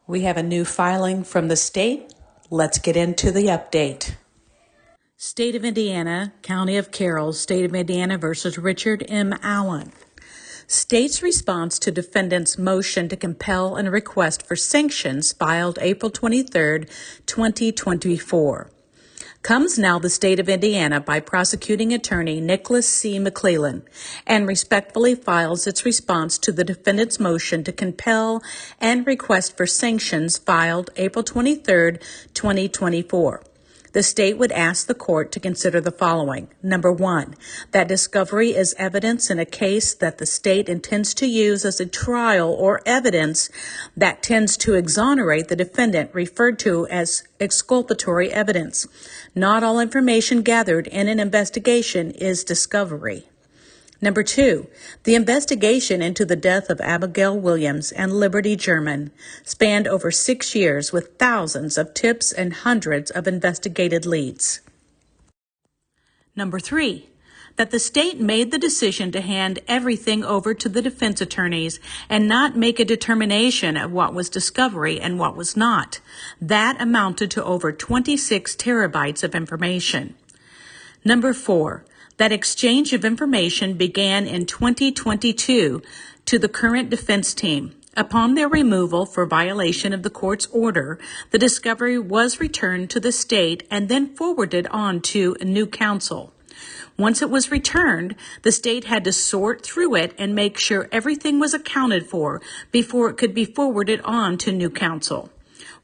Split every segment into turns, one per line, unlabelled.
We have a new filing from the state. Let's get into the update. State of Indiana, County of Carroll, State of Indiana versus Richard M. Allen. State's response to defendant's motion to compel and request for sanctions filed April 23, 2024. Comes now the state of Indiana by prosecuting attorney Nicholas C. McClellan and respectfully files its response to the defendant's motion to compel and request for sanctions filed April 23, 2024. The state would ask the court to consider the following. Number one, that discovery is evidence in a case that the state intends to use as a trial or evidence that tends to exonerate the defendant, referred to as exculpatory evidence. Not all information gathered in an investigation is discovery. Number two, the investigation into the death of Abigail Williams and Liberty German spanned over 6 years with thousands of tips and hundreds of investigated leads. Number three, that the state made the decision to hand everything over to the defense attorneys and not make a determination of what was discovery and what was not. That amounted to over 26 terabytes of information. Number four, that exchange of information began in 2022 to the current defense team. Upon their removal for violation of the court's order, the discovery was returned to the state and then forwarded on to new counsel. Once it was returned, the state had to sort through it and make sure everything was accounted for before it could be forwarded on to new counsel.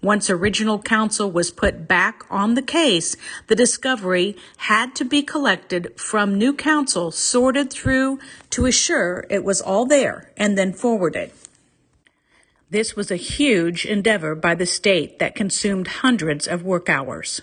Once original counsel was put back on the case, the discovery had to be collected from new counsel, sorted through to assure it was all there, and then forwarded. This was a huge endeavor by the state that consumed hundreds of work hours.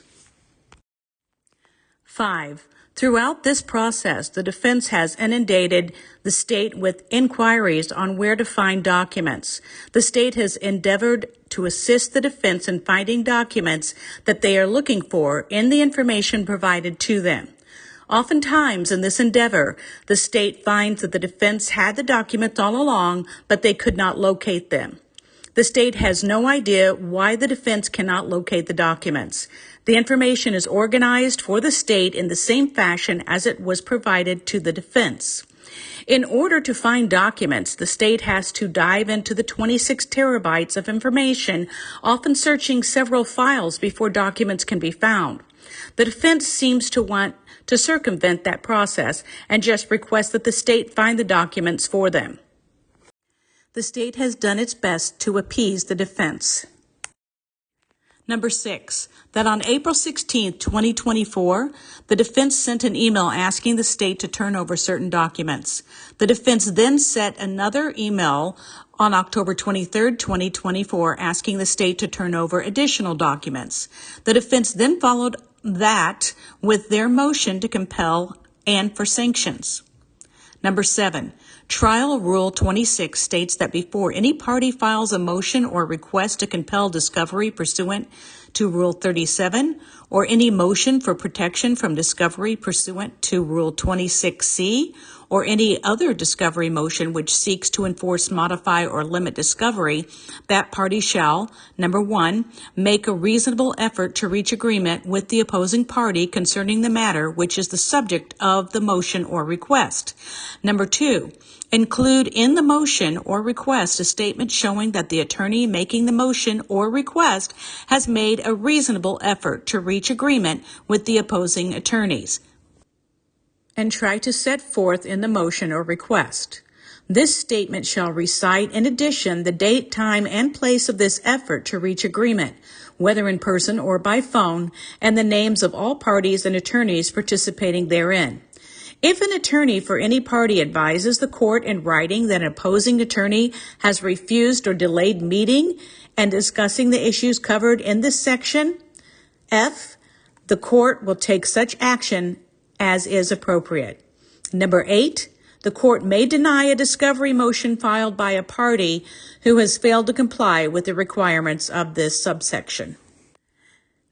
5. Throughout this process, the defense has inundated the state with inquiries on where to find documents. The state has endeavored to assist the defense in finding documents that they are looking for in the information provided to them. Oftentimes in this endeavor, the state finds that the defense had the documents all along, but they could not locate them. The state has no idea why the defense cannot locate the documents. The information is organized for the state in the same fashion as it was provided to the defense. In order to find documents, the state has to dive into the 26 terabytes of information, often searching several files before documents can be found. The defense seems to want to circumvent that process and just request that the state find the documents for them. The state has done its best to appease the defense. Number 6, that on April 16, 2024, the defense sent an email asking the state to turn over certain documents. The defense then sent another email on October 23, 2024, asking the state to turn over additional documents. The defense then followed that with their motion to compel and for sanctions. Number 7, Trial Rule 26 states that before any party files a motion or request to compel discovery pursuant to Rule 37, or any motion for protection from discovery pursuant to Rule 26C, or any other discovery motion which seeks to enforce, modify, or limit discovery, that party shall, number 1, make a reasonable effort to reach agreement with the opposing party concerning the matter which is the subject of the motion or request. Number 2, include in the motion or request a statement showing that the attorney making the motion or request has made a reasonable effort to reach agreement with the opposing attorneys, and try to set forth in the motion or request. This statement shall recite in addition the date, time, and place of this effort to reach agreement, whether in person or by phone, and the names of all parties and attorneys participating therein. If an attorney for any party advises the court in writing that an opposing attorney has refused or delayed meeting and discussing the issues covered in this section, F, the court will take such action as is appropriate. Number 8, the court may deny a discovery motion filed by a party who has failed to comply with the requirements of this subsection.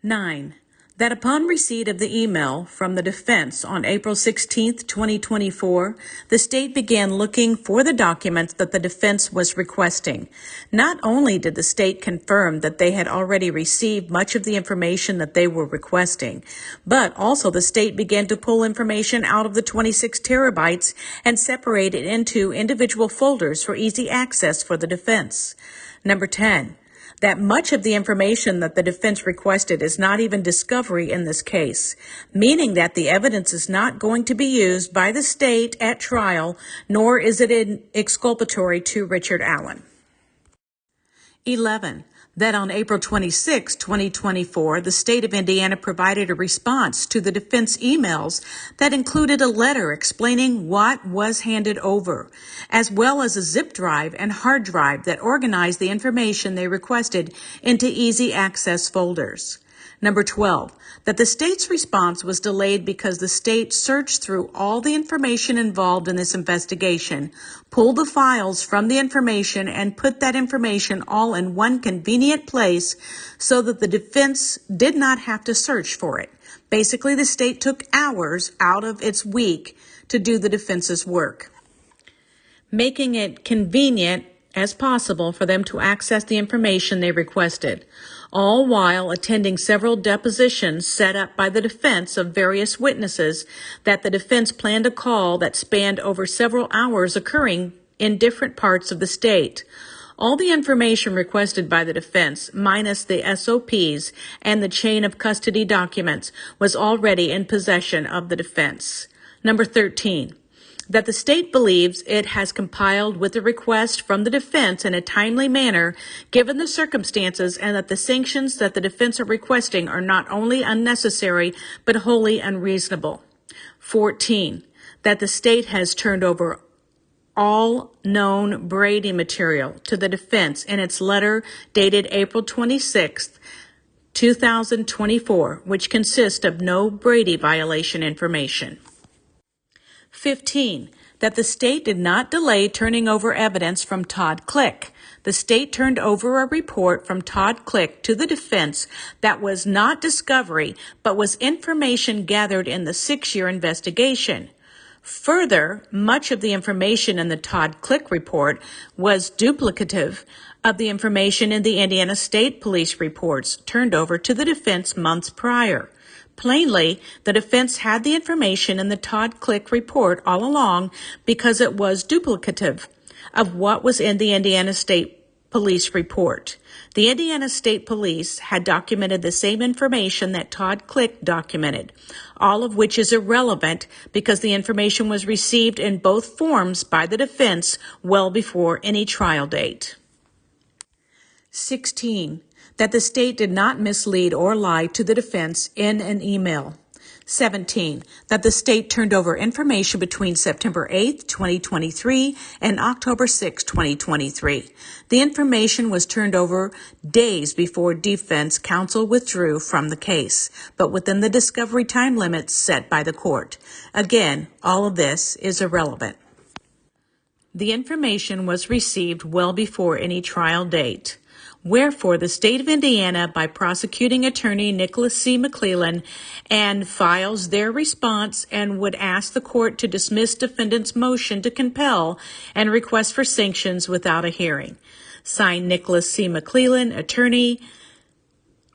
9, that upon receipt of the email from the defense on April 16, 2024, the state began looking for the documents that the defense was requesting. Not only did the state confirm that they had already received much of the information that they were requesting, but also the state began to pull information out of the 26 terabytes and separate it into individual folders for easy access for the defense. Number 10. That much of the information that the defense requested is not even discovery in this case, meaning that the evidence is not going to be used by the state at trial, nor is it exculpatory to Richard Allen. 11. That on April 26, 2024, the state of Indiana provided a response to the defense emails that included a letter explaining what was handed over, as well as a zip drive and hard drive that organized the information they requested into easy access folders. Number 12, that the state's response was delayed because the state searched through all the information involved in this investigation, pulled the files from the information, and put that information all in one convenient place so that the defense did not have to search for it. Basically, the state took hours out of its week to do the defense's work, making it convenient as possible for them to access the information they requested, all while attending several depositions set up by the defense of various witnesses that the defense planned to call that spanned over several hours, occurring in different parts of the state. All the information requested by the defense, minus the SOPs and the chain of custody documents, was already in possession of the defense. Number 13. That the state believes it has complied with the request from the defense in a timely manner given the circumstances, and that the sanctions that the defense are requesting are not only unnecessary but wholly unreasonable. 14. That the state has turned over all known Brady material to the defense in its letter dated April 26, 2024, which consists of no Brady violation information. 15. That the state did not delay turning over evidence from Todd Click. The state turned over a report from Todd Click to the defense that was not discovery, but was information gathered in the 6-year investigation. Further, much of the information in the Todd Click report was duplicative of the information in the Indiana State Police reports turned over to the defense months prior. Plainly, the defense had the information in the Todd Click report all along because it was duplicative of what was in the Indiana State Police report. The Indiana State Police had documented the same information that Todd Click documented, all of which is irrelevant because the information was received in both forms by the defense well before any trial date. 16. That the state did not mislead or lie to the defense in an email. 17. That the state turned over information between September 8, 2023 and October 6, 2023. The information was turned over days before defense counsel withdrew from the case, but within the discovery time limits set by the court. Again, all of this is irrelevant. The information was received well before any trial date. Wherefore, the state of Indiana, by prosecuting attorney Nicholas C. McClellan, and files their response and would ask the court to dismiss defendant's motion to compel and request for sanctions without a hearing. Signed, Nicholas C. McClellan, attorney,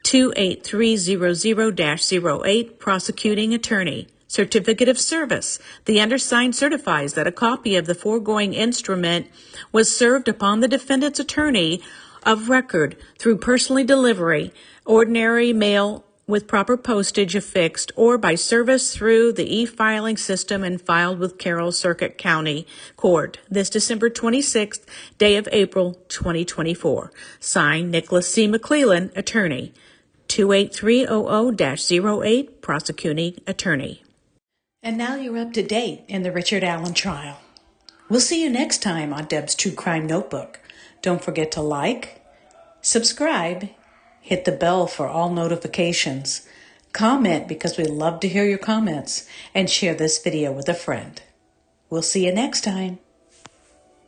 28300-08, prosecuting attorney. Certificate of service. The undersigned certifies that a copy of the foregoing instrument was served upon the defendant's attorney of record through personally delivery, ordinary mail with proper postage affixed, or by service through the e-filing system and filed with Carroll Circuit County Court this December 26th, day of April 2024. Signed, Nicholas C. McClellan, attorney, 28300-08, prosecuting attorney. And now you're up to date in the Richard Allen trial. We'll see you next time on Deb's True Crime Notebook. Don't forget to like, subscribe, hit the bell for all notifications, comment because we love to hear your comments, and share this video with a friend. We'll see you next time.